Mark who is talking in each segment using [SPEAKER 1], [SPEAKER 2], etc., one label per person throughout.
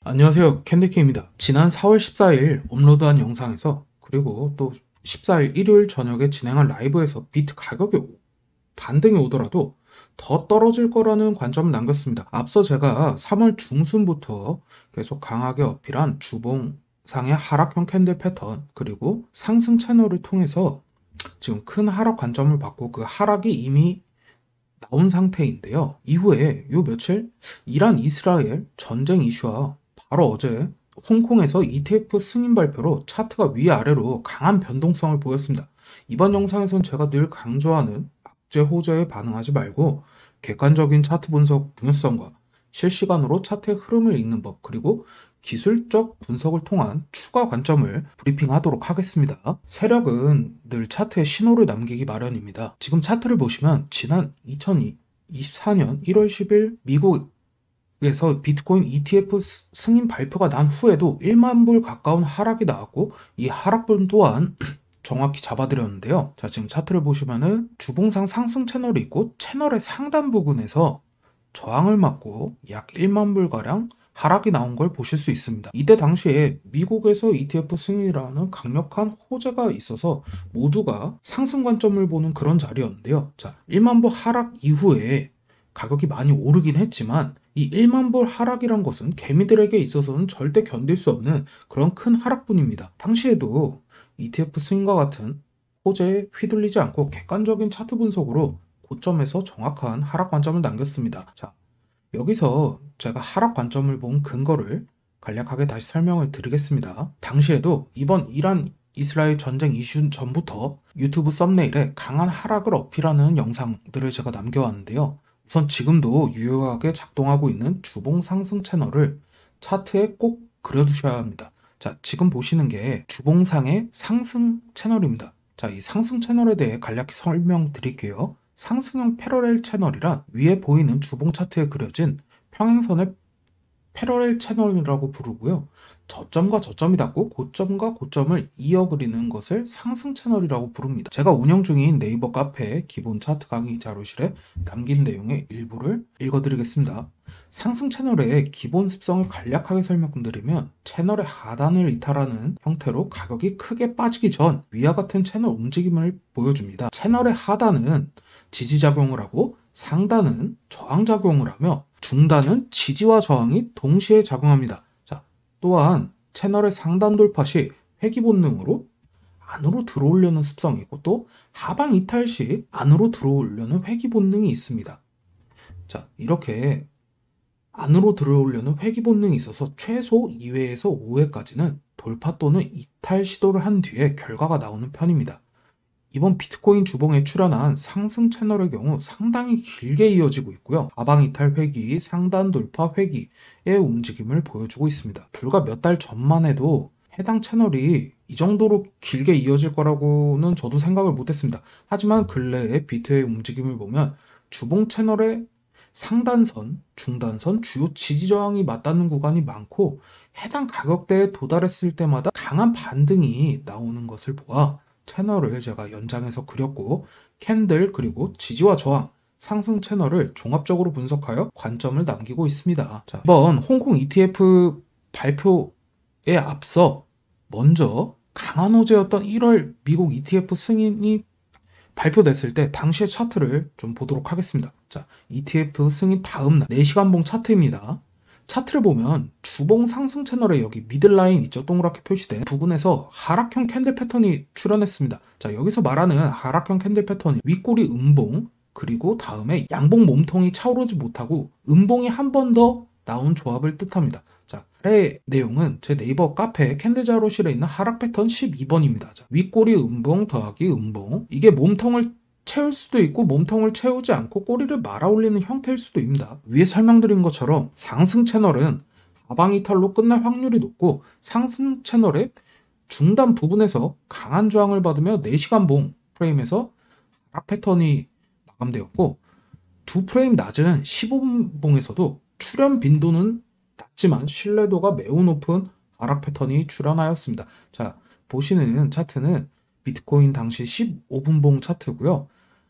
[SPEAKER 1] 안녕하세요, 캔디킹입니다. 지난 4월 14일 업로드한 영상에서, 그리고 또 14일 일요일 저녁에 진행한 라이브에서 비트 가격이 반등이 오더라도 더 떨어질 거라는 관점을 남겼습니다. 앞서 제가 3월 중순부터 계속 강하게 어필한 주봉상의 하락형 캔들 패턴, 그리고 상승 채널을 통해서 지금 큰 하락 관점을 받고 그 하락이 이미 나온 상태인데요. 이후에 요 며칠 이란 이스라엘 전쟁 이슈와 바로 어제 홍콩에서 ETF 승인 발표로 차트가 위아래로 강한 변동성을 보였습니다. 이번 영상에선 제가 늘 강조하는 악재 호재에 반응하지 말고 객관적인 차트 분석 중요성과 실시간으로 차트의 흐름을 읽는 법, 그리고 기술적 분석을 통한 추가 관점을 브리핑하도록 하겠습니다. 세력은 늘 차트에 신호를 남기기 마련입니다. 지금 차트를 보시면 지난 2024년 1월 10일 미국에서 비트코인 ETF 승인 발표가 난 후에도 1만 불 가까운 하락이 나왔고, 이 하락분 또한 정확히 잡아드렸는데요. 자, 지금 차트를 보시면은 주봉상 상승 채널이 있고, 채널의 상단 부분에서 저항을 맞고 약 1만 불가량 하락이 나온 걸 보실 수 있습니다. 이때 당시에 미국에서 ETF 승인이라는 강력한 호재가 있어서 모두가 상승 관점을 보는 그런 자리였는데요. 자, 1만 불 하락 이후에 가격이 많이 오르긴 했지만, 이 1만 불 하락이란 것은 개미들에게 있어서는 절대 견딜 수 없는 그런 큰 하락분입니다. 당시에도 ETF 승인과 같은 호재에 휘둘리지 않고 객관적인 차트 분석으로 고점에서 정확한 하락 관점을 남겼습니다. 자, 여기서 제가 하락 관점을 본 근거를 간략하게 다시 설명을 드리겠습니다. 당시에도 이번 이란 이스라엘 전쟁 이슈 전부터 유튜브 썸네일에 강한 하락을 어필하는 영상들을 제가 남겨왔는데요. 우선 지금도 유효하게 작동하고 있는 주봉 상승 채널을 차트에 꼭 그려두셔야 합니다. 자, 지금 보시는 게 주봉상의 상승 채널입니다. 자, 이 상승 채널에 대해 간략히 설명드릴게요. 상승형 패러렐 채널이란 위에 보이는 주봉 차트에 그려진 평행선의 패러렐 채널이라고 부르고요. 저점과 저점이 닿고 고점과 고점을 이어 그리는 것을 상승 채널이라고 부릅니다. 제가 운영 중인 네이버 카페 기본 차트 강의 자료실에 남긴 내용의 일부를 읽어드리겠습니다. 상승 채널의 기본 습성을 간략하게 설명드리면, 채널의 하단을 이탈하는 형태로 가격이 크게 빠지기 전 위와 같은 채널 움직임을 보여줍니다. 채널의 하단은 지지작용을 하고, 상단은 저항작용을 하며, 중단은 지지와 저항이 동시에 작용합니다. 자, 또한 채널의 상단 돌파 시 회귀 본능으로 안으로 들어오려는 습성이 있고, 또 하방 이탈 시 안으로 들어오려는 회귀 본능이 있습니다. 자, 이렇게 안으로 들어오려는 회귀 본능이 있어서 최소 2회에서 5회까지는 돌파 또는 이탈 시도를 한 뒤에 결과가 나오는 편입니다. 이번 비트코인 주봉에 출현한 상승 채널의 경우 상당히 길게 이어지고 있고요. 하방 이탈 회귀, 상단 돌파 회귀의 움직임을 보여주고 있습니다. 불과 몇 달 전만 해도 해당 채널이 이 정도로 길게 이어질 거라고는 저도 생각을 못했습니다. 하지만 근래의 비트의 움직임을 보면 주봉 채널의 상단선, 중단선, 주요 지지저항이 맞닿는 구간이 많고, 해당 가격대에 도달했을 때마다 강한 반등이 나오는 것을 보아 채널을 제가 연장해서 그렸고, 캔들 그리고 지지와 저항, 상승 채널을 종합적으로 분석하여 관점을 남기고 있습니다. 자, 이번 홍콩 ETF 발표에 앞서 먼저 강한 호재였던 1월 미국 ETF 승인이 발표됐을 때 당시의 차트를 좀 보도록 하겠습니다. 자, ETF 승인 다음날 4시간봉 차트입니다. 차트를 보면 주봉 상승 채널에 여기 미들라인 있죠? 동그랗게 표시된 부분에서 하락형 캔들 패턴이 출현했습니다. 자, 여기서 말하는 하락형 캔들 패턴이 윗꼬리 음봉, 그리고 다음에 양봉 몸통이 차오르지 못하고 음봉이 한 번 더 나온 조합을 뜻합니다. 자, 아래 내용은 제 네이버 카페 캔들 자료실에 있는 하락 패턴 12번입니다. 자, 윗꼬리 음봉 더하기 음봉, 이게 몸통을 채울 수도 있고 몸통을 채우지 않고 꼬리를 말아 올리는 형태일 수도 있습니다. 위에 설명드린 것처럼 상승 채널은 하방 이탈로 끝날 확률이 높고, 상승 채널의 중단 부분에서 강한 저항을 받으며 4시간 봉 프레임에서 하락 패턴이 마감되었고, 두 프레임 낮은 15분 봉에서도 출현 빈도는 낮지만 신뢰도가 매우 높은 하락 패턴이 출현하였습니다. 자, 보시는 차트는 비트코인 당시 15분봉 차트고요.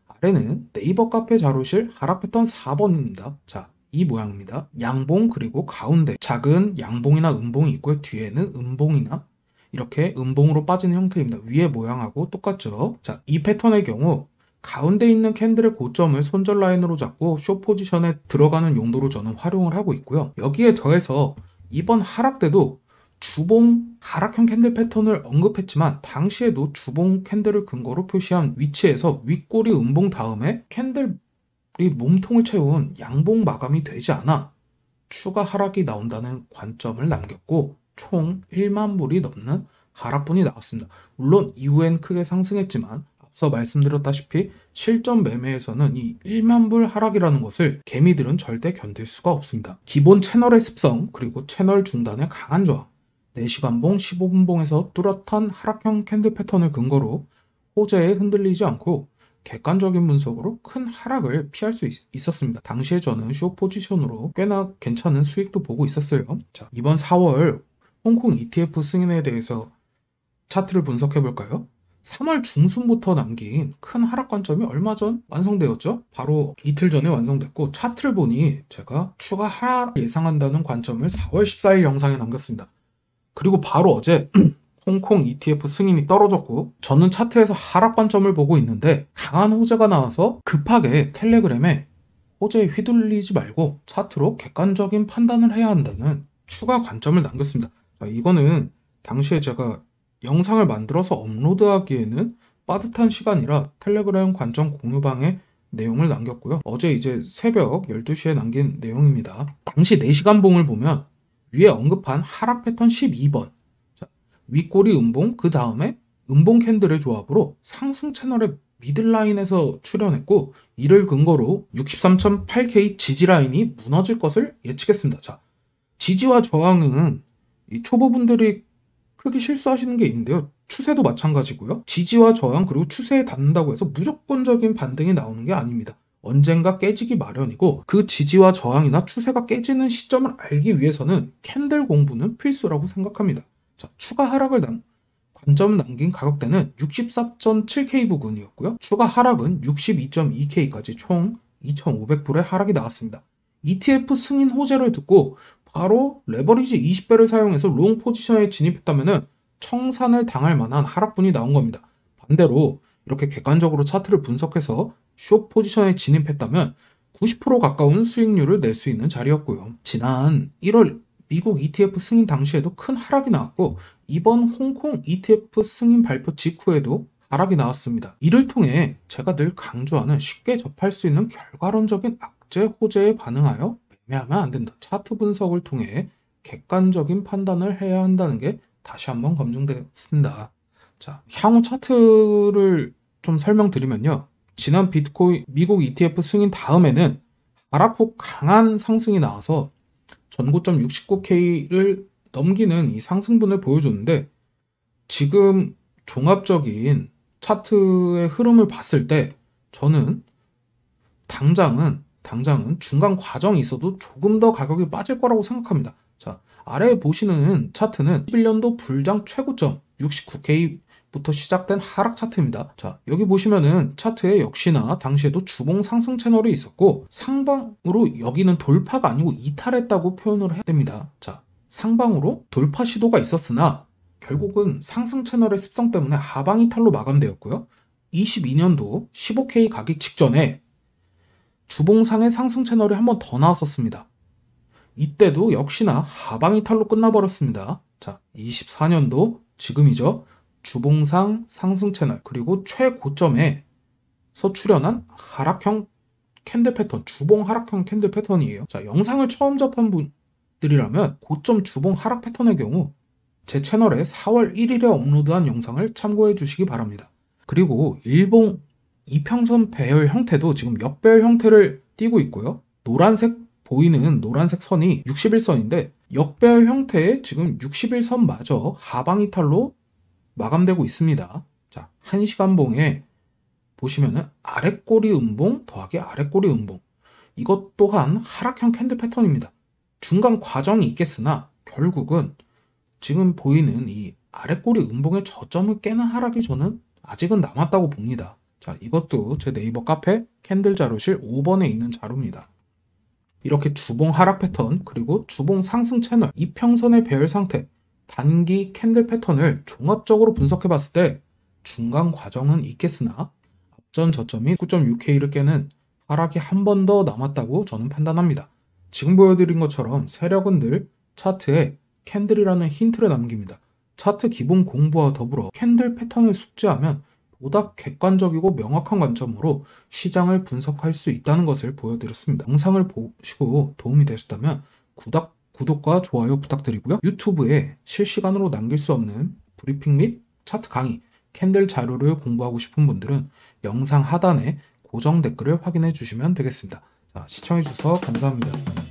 [SPEAKER 1] 아래는 네이버 카페 자료실 하락 패턴 4번입니다. 자, 이 모양입니다. 양봉 그리고 가운데 작은 양봉이나 음봉이 있고요. 뒤에는 음봉이나 이렇게 음봉으로 빠지는 형태입니다. 위에 모양하고 똑같죠. 자, 이 패턴의 경우 가운데 있는 캔들의 고점을 손절 라인으로 잡고 숏 포지션에 들어가는 용도로 저는 활용을 하고 있고요. 여기에 더해서 이번 하락 때도 주봉 하락형 캔들 패턴을 언급했지만 당시에도 주봉 캔들을 근거로 표시한 위치에서 윗꼬리 음봉 다음에 캔들이 몸통을 채운 양봉 마감이 되지 않아 추가 하락이 나온다는 관점을 남겼고 총 1만 불이 넘는 하락분이 나왔습니다. 물론 이후엔 크게 상승했지만 앞서 말씀드렸다시피 실전 매매에서는 이 1만 불 하락이라는 것을 개미들은 절대 견딜 수가 없습니다. 기본 채널의 습성 그리고 채널 중단의 강한 저항 4시간봉, 15분봉에서 뚜렷한 하락형 캔들 패턴을 근거로 호재에 흔들리지 않고 객관적인 분석으로 큰 하락을 피할 수 있었습니다. 당시에 저는 숏 포지션으로 꽤나 괜찮은 수익도 보고 있었어요. 자, 이번 4월 홍콩 ETF 승인에 대해서 차트를 분석해 볼까요? 3월 중순부터 남긴 큰 하락 관점이 얼마 전 완성되었죠? 바로 이틀 전에 완성됐고 차트를 보니 제가 추가 하락 예상한다는 관점을 4월 14일 영상에 남겼습니다. 그리고 바로 어제 홍콩 ETF 승인이 떨어졌고 저는 차트에서 하락 관점을 보고 있는데 강한 호재가 나와서 급하게 텔레그램에 호재에 휘둘리지 말고 차트로 객관적인 판단을 해야 한다는 추가 관점을 남겼습니다. 자, 이거는 당시에 제가 영상을 만들어서 업로드하기에는 빠듯한 시간이라 텔레그램 관점 공유방에 내용을 남겼고요. 어제 이제 새벽 12시에 남긴 내용입니다. 당시 4시간 봉을 보면 위에 언급한 하락 패턴 12번 자, 윗꼬리 음봉 그 다음에 음봉 캔들의 조합으로 상승 채널의 미들라인에서 출현했고 이를 근거로 63.8K 지지라인이 무너질 것을 예측했습니다. 자, 지지와 저항은 이 초보분들이 크게 실수하시는 게 있는데요. 추세도 마찬가지고요. 지지와 저항 그리고 추세에 닿는다고 해서 무조건적인 반등이 나오는 게 아닙니다. 언젠가 깨지기 마련이고 그 지지와 저항이나 추세가 깨지는 시점을 알기 위해서는 캔들 공부는 필수라고 생각합니다. 자, 추가 하락을 관점을 남긴 가격대는 64.7K 부근이었고요. 추가 하락은 62.2K까지 총 2,500불의 하락이 나왔습니다. ETF 승인 호재를 듣고 바로 레버리지 20배를 사용해서 롱 포지션에 진입했다면 청산을 당할 만한 하락분이 나온 겁니다. 반대로 이렇게 객관적으로 차트를 분석해서 숏 포지션에 진입했다면 90% 가까운 수익률을 낼 수 있는 자리였고요. 지난 1월 미국 ETF 승인 당시에도 큰 하락이 나왔고 이번 홍콩 ETF 승인 발표 직후에도 하락이 나왔습니다. 이를 통해 제가 늘 강조하는 쉽게 접할 수 있는 결과론적인 악재 호재에 반응하여 매매하면 안 된다. 차트 분석을 통해 객관적인 판단을 해야 한다는 게 다시 한번 검증됐습니다. 자, 향후 차트를 좀 설명드리면요. 지난 비트코인 미국 ETF 승인 다음에는 하락 후 강한 상승이 나와서 전고점 69K를 넘기는 이 상승분을 보여줬는데 지금 종합적인 차트의 흐름을 봤을 때 저는 당장은 중간 과정이 있어도 조금 더 가격이 빠질 거라고 생각합니다. 자, 아래에 보시는 차트는 11년도 불장 최고점 69K부터 시작된 하락 차트입니다. 자, 여기 보시면은 차트에 역시나 당시에도 주봉 상승 채널이 있었고 상방으로 여기는 돌파가 아니고 이탈했다고 표현을 해야 됩니다. 자, 상방으로 돌파 시도가 있었으나 결국은 상승 채널의 습성 때문에 하방 이탈로 마감되었고요. 22년도 15K 가기 직전에 주봉상의 상승 채널이 한 번 더 나왔었습니다. 이때도 역시나 하방 이탈로 끝나버렸습니다. 자, 24년도 지금이죠. 주봉상 상승 채널 그리고 최고점에서 출현한 하락형 캔들 패턴, 주봉 하락형 캔들 패턴이에요. 자, 영상을 처음 접한 분들이라면 고점 주봉 하락 패턴의 경우 제 채널에 4월 1일에 업로드한 영상을 참고해 주시기 바랍니다. 그리고 일봉 이평선 배열 형태도 지금 역배열 형태를 띠고 있고요. 보이는 노란색 선이 61선인데 역배열 형태의 지금 61선마저 하방 이탈로 마감되고 있습니다. 자, 1시간봉에 보시면은 아랫꼬리 음봉 더하기 아랫꼬리 음봉 이것 또한 하락형 캔들 패턴입니다. 중간 과정이 있겠으나 결국은 지금 보이는 이 아랫꼬리 음봉의 저점을 깨는 하락이 저는 아직은 남았다고 봅니다. 자, 이것도 제 네이버 카페 캔들 자료실 5번에 있는 자료입니다. 이렇게 주봉 하락 패턴 그리고 주봉 상승 채널, 이평선의 배열 상태, 단기 캔들 패턴을 종합적으로 분석해 봤을 때 중간 과정은 있겠으나 앞전 저점인 9.6K를 깨는 하락이 한 번 더 남았다고 저는 판단합니다. 지금 보여드린 것처럼 세력은 늘 차트에 캔들이라는 힌트를 남깁니다. 차트 기본 공부와 더불어 캔들 패턴을 숙지하면 보다 객관적이고 명확한 관점으로 시장을 분석할 수 있다는 것을 보여드렸습니다. 영상을 보시고 도움이 되셨다면 구독과 좋아요 부탁드리고요. 유튜브에 실시간으로 남길 수 없는 브리핑 및 차트 강의, 캔들 자료를 공부하고 싶은 분들은 영상 하단에 고정 댓글을 확인해 주시면 되겠습니다. 자, 시청해 주셔서 감사합니다.